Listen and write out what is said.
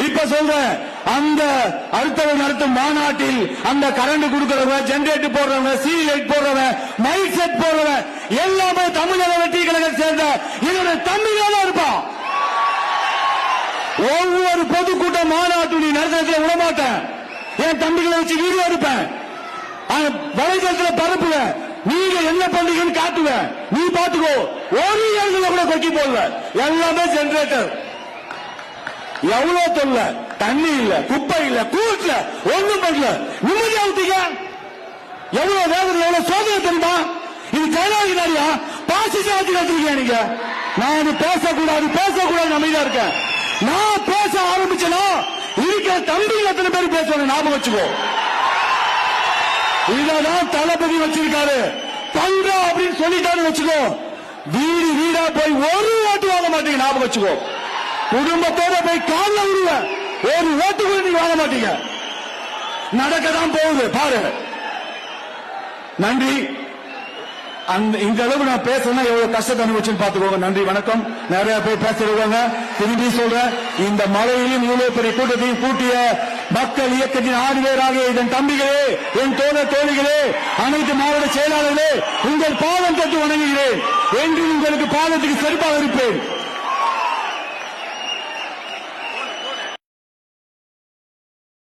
இப்ப சொல்றேன், அந்த அடுத்தவர் நடத்தும் மாநாட்டில் அந்த கரண்ட் கொடுக்கிறவங்க, ஜெனரேட்டர் போடுறவங்க, சீலைட் போடுறவங்க, மைக் செட் போடுறவங்க எல்லாமே தமிழக வெற்றி கழகம் சேர்ந்த என்னுடைய தம்பிகளா இருப்பான். ஒவ்வொரு பொதுக்கூட்ட மாநாட்டு நடத்துறதுல விடமாட்டேன். என் தம்பிகளை வச்சு வீடியோ எடுப்பேன், வலைதளத்தில் பரப்புவேன். நீங்க என்ன பண்றீங்கன்னு காட்டுவேன், நீ பாத்துக்கோ. ஒரு இடத்துல கூட கொக்கி போடல, எல்லாமே ஜெனரேட்டர். எவ்வளவு தொல்ல, தண்ணி இல்ல, குப்பை இல்ல, கூட்ல ஒண்ணும் பண்ணல, நிம்மதியா ஊத்தீங்க. எவ்வளவு வேதனை, எவ்வளவு சோதனை தெரியுமா? இது ஜனநாயக நாடியா? பாசிசம் வச்சுருக்கீங்க நீங்க. நான் பேசக்கூடாது அமைதியா இருக்கேன். நான் பேச ஆரம்பிச்சேன்னா இருக்கிற தம்பிகள் எத்தனை பேர் பேசுவாங்க ஞாபகம் வச்சுக்கோ. இதான் தளபதி வச்சிருக்காரு. பண்றா அப்படின்னு சொல்லிட்டாரு வச்சுக்கோ, வீடு வீடா போய் ஒரு ஓட்டு வாங்க மாட்டீங்க ஞாபகம் வச்சுக்கோ. குடும்பத்தோட போய் காலில் விடுவேன், ஒரு ஓட்டு கூட நீங்க வாங்க மாட்டீங்க. நடக்கதான் போகுது பாரு. நன்றி. இந்த அளவு நான் பேசுறேன்னா எவ்வளவு கஷ்டத்தை அனுபவிச்சுன்னு பாத்துக்கோங்க. நன்றி, வணக்கம். நிறைய பேர் பேசுறவங்க திரும்பி சொல்றேன், இந்த மழையிலும் இவ்வளவு பெரிய கூட்டத்தையும் கூட்டிய மக்கள் இயக்கத்தின் ஆளுநராக இதன் தம்பிகளே, என் தோழர் தோழிகளே, அனைத்து மாவட்ட செயலாளர்களே, உங்கள் பாதம் தொட்டு வணங்குகிறேன். என்று உங்களுக்கு பாதத்துக்கு செருப்பாக இருப்பேன்.